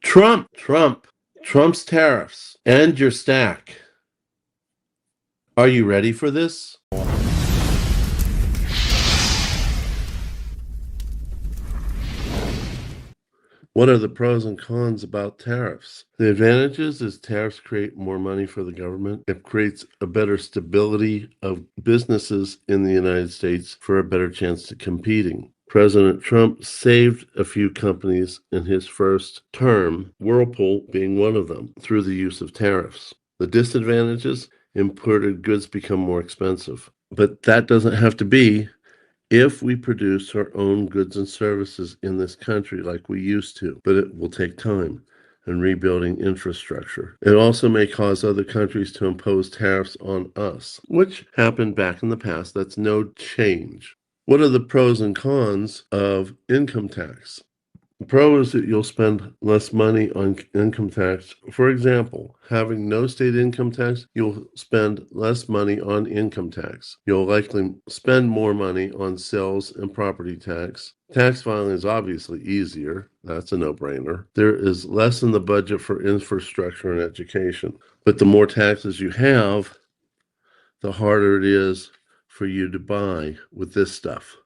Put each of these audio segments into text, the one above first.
Trump's tariffs, and your stack. Are you ready for this? What are the pros and cons about tariffs? The advantages is tariffs create more money for the government. It creates a better stability of businesses in the United States for a better chance to competing. President Trump saved a few companies in his first term, Whirlpool being one of them, through the use of tariffs. The disadvantages, imported goods become more expensive. But that doesn't have to be if we produce our own goods and services in this country like we used to, but it will take time and rebuilding infrastructure. It also may cause other countries to impose tariffs on us, which happened back in the past. That's no change. What are the pros and cons of income tax? The pro is that you'll spend less money on income tax. For example, having no state income tax, you'll spend less money on income tax. You'll likely spend more money on sales and property tax. Tax filing is obviously easier. That's a no-brainer. There is less in the budget for infrastructure and education. But the more taxes you have, the harder it is for you to buy with this stuff.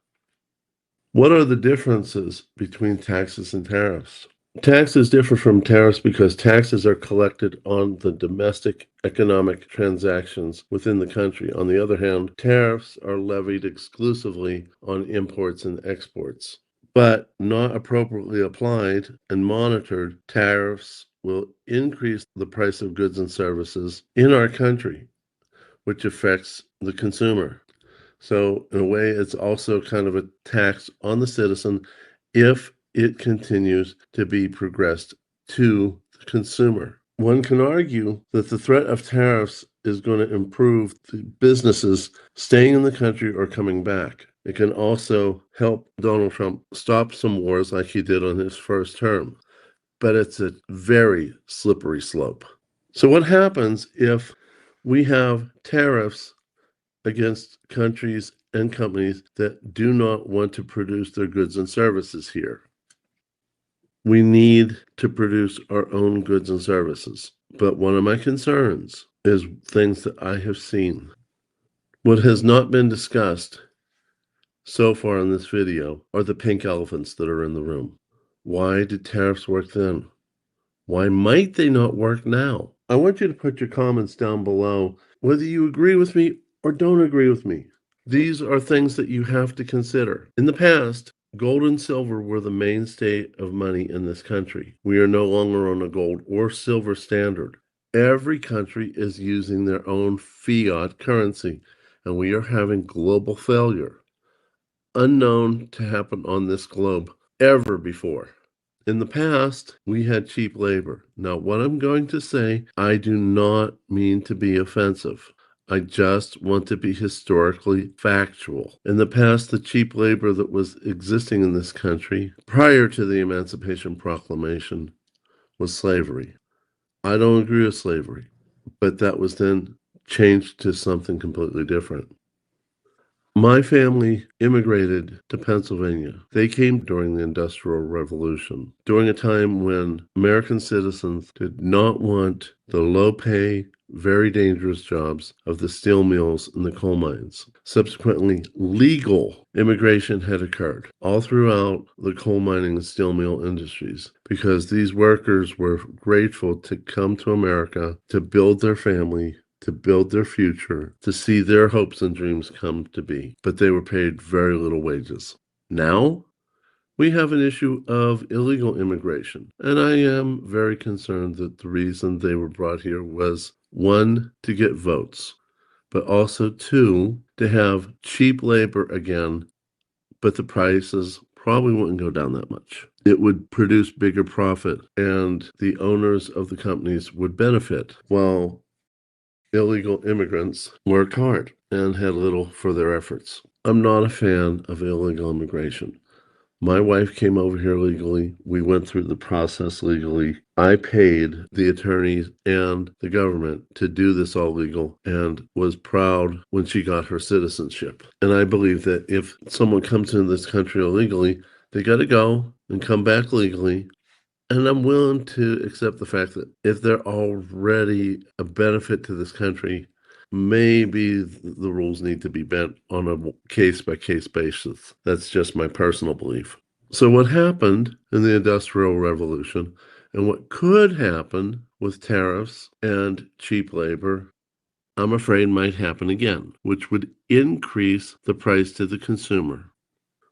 What are the differences between taxes and tariffs? Taxes differ from tariffs because taxes are collected on the domestic economic transactions within the country. On the other hand, tariffs are levied exclusively on imports and exports. But not appropriately applied and monitored, tariffs will increase the price of goods and services in our country, which affects the consumer. So in a way, it's also kind of a tax on the citizen if it continues to be progressed to the consumer. One can argue that the threat of tariffs is going to improve the businesses staying in the country or coming back. It can also help Donald Trump stop some wars like he did on his first term. But it's a very slippery slope. So what happens if we have tariffs against countries and companies that do not want to produce their goods and services here? We need to produce our own goods and services. But one of my concerns is things that I have seen. What has not been discussed so far in this video are the pink elephants that are in the room. Why did tariffs work then? Why might they not work now? I want you to put your comments down below, whether you agree with me or don't agree with me. These are things that you have to consider. In the past, gold and silver were the mainstay of money in this country. We are no longer on a gold or silver standard. Every country is using their own fiat currency, and we are having global failure, unknown to happen on this globe ever before. In the past, we had cheap labor. Now, what I'm going to say, I do not mean to be offensive. I just want to be historically factual. In the past, the cheap labor that was existing in this country prior to the Emancipation Proclamation was slavery. I don't agree with slavery, but that was then changed to something completely different. My family immigrated to Pennsylvania. They came during the Industrial Revolution, during a time when American citizens did not want the low-pay, very dangerous jobs of the steel mills and the coal mines. Subsequently, legal immigration had occurred all throughout the coal mining and steel mill industries because these workers were grateful to come to America to build their family, to build their future, to see their hopes and dreams come to be. But they were paid very little wages. Now, we have an issue of illegal immigration. And I am very concerned that the reason they were brought here was, one, to get votes, but also, two, to have cheap labor again, but the prices probably wouldn't go down that much. It would produce bigger profit, and the owners of the companies would benefit, while illegal immigrants worked hard and had little for their efforts. I'm not a fan of illegal immigration. My wife came over here legally. We went through the process legally. I paid the attorneys and the government to do this all legal and was proud when she got her citizenship. And I believe that if someone comes into this country illegally, they got to go and come back legally And I'm willing to accept the fact that if they're already a benefit to this country, maybe the rules need to be bent on a case by case basis. That's just my personal belief. So, what happened in the Industrial Revolution and what could happen with tariffs and cheap labor, I'm afraid might happen again, which would increase the price to the consumer.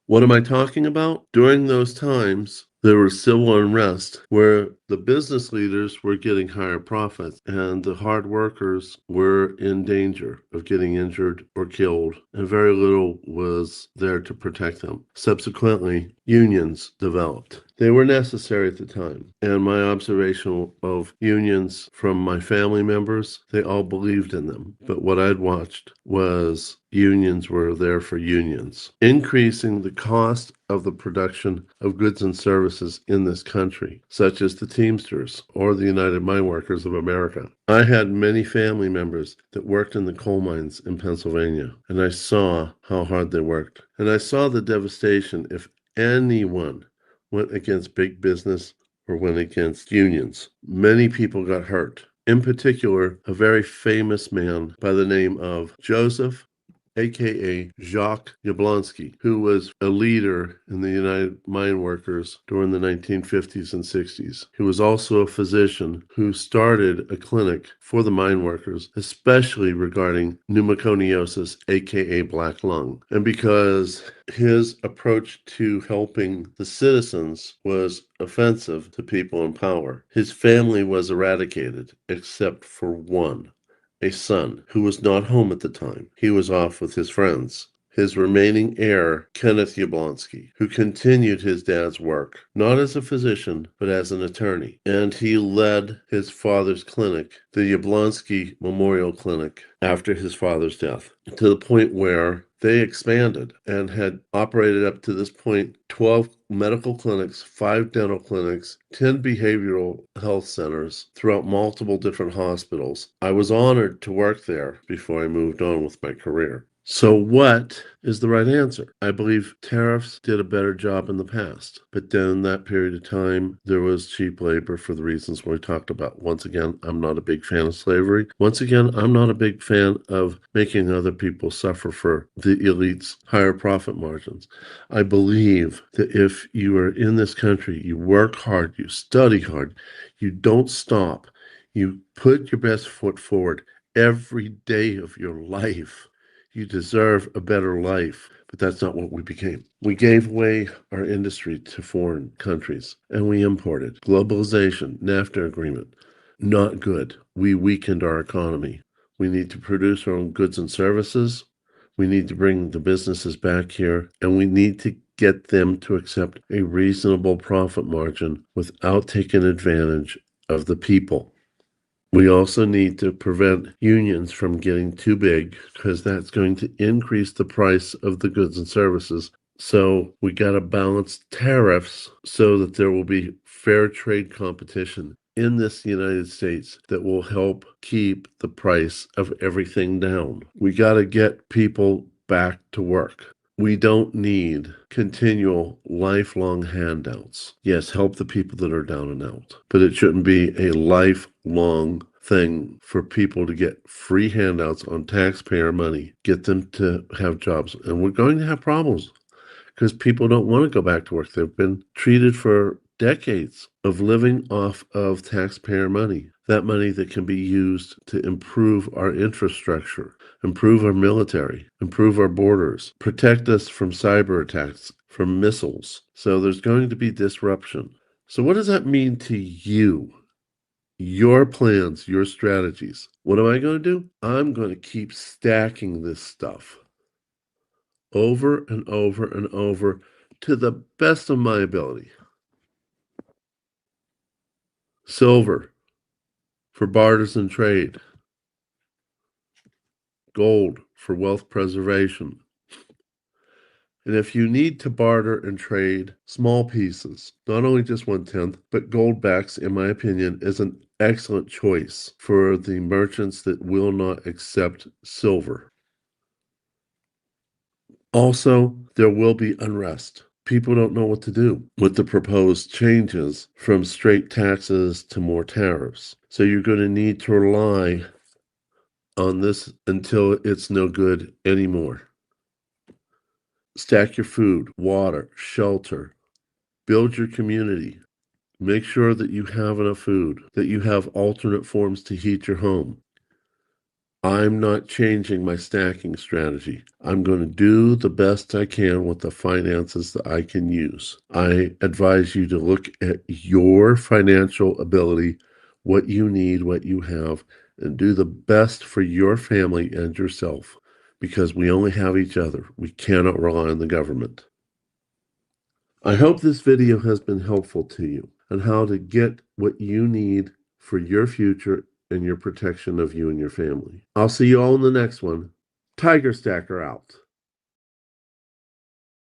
What am I talking about? During those times, there was civil unrest where the business leaders were getting higher profits and the hard workers were in danger of getting injured or killed, and very little was there to protect them. Subsequently, unions developed. They were necessary at the time. And my observation of unions from my family members, they all believed in them. But what I'd watched was unions were there for unions, increasing the cost of the production of goods and services in this country, such as the Teamsters or the United Mine Workers of America. I had many family members that worked in the coal mines in Pennsylvania, and I saw how hard they worked. And I saw the devastation if anyone went against big business or went against unions. Many people got hurt. In particular, a very famous man by the name of Joseph, aka Jacques Yablonsky, who was a leader in the United Mine Workers during the 1950s and 60s. He was also a physician who started a clinic for the mine workers, especially regarding pneumoconiosis, aka black lung. And because his approach to helping the citizens was offensive to people in power, his family was eradicated except for one, a son who was not home at the time. He was off with his friends. His remaining heir, Kenneth Yablonsky, who continued his dad's work, not as a physician, but as an attorney. And he led his father's clinic, the Yablonsky Memorial Clinic, after his father's death, to the point where they expanded and had operated up to this point 12 medical clinics, 5 dental clinics, 10 behavioral health centers throughout multiple different hospitals. I was honored to work there before I moved on with my career. So what is the right answer? I believe tariffs did a better job in the past, but then in that period of time, there was cheap labor for the reasons we talked about. Once again, I'm not a big fan of slavery. Once again, I'm not a big fan of making other people suffer for the elite's higher profit margins. I believe that if you are in this country, you work hard, you study hard, you don't stop, you put your best foot forward every day of your life, you deserve a better life. But that's not what we became. We gave away our industry to foreign countries and we imported. Globalization, NAFTA agreement, not good. We weakened our economy. We need to produce our own goods and services. We need to bring the businesses back here, and we need to get them to accept a reasonable profit margin without taking advantage of the people. We also need to prevent unions from getting too big because that's going to increase the price of the goods and services. So we got to balance tariffs so that there will be fair trade competition in this United States that will help keep the price of everything down. We got to get people back to work. We don't need continual lifelong handouts. Yes, help the people that are down and out, but it shouldn't be a lifelong thing for people to get free handouts on taxpayer money, get them to have jobs. And we're going to have problems because people don't want to go back to work. They've been treated for decades of living off of taxpayer money, that money that can be used to improve our infrastructure, improve our military, improve our borders, protect us from cyber attacks, from missiles. So there's going to be disruption. So what does that mean to you? Your plans, your strategies. What am I going to do? I'm going to keep stacking this stuff over and over and over to the best of my ability. Silver for barters and trade, gold for wealth preservation. And if you need to barter and trade small pieces, not only just 1/10, but gold backs, in my opinion, is an excellent choice for the merchants that will not accept silver. Also, there will be unrest. People don't know what to do with the proposed changes from straight taxes to more tariffs. So you're going to need to rely on this until it's no good anymore. Stack your food, water, shelter, build your community. Make sure that you have enough food, that you have alternate forms to heat your home. I'm not changing my stacking strategy. I'm going to do the best I can with the finances that I can use. I advise you to look at your financial ability, what you need, what you have, and do the best for your family and yourself because we only have each other. We cannot rely on the government. I hope this video has been helpful to you on how to get what you need for your future and your protection of you and your family. I'll see you all in the next one. Tiger Stacker out.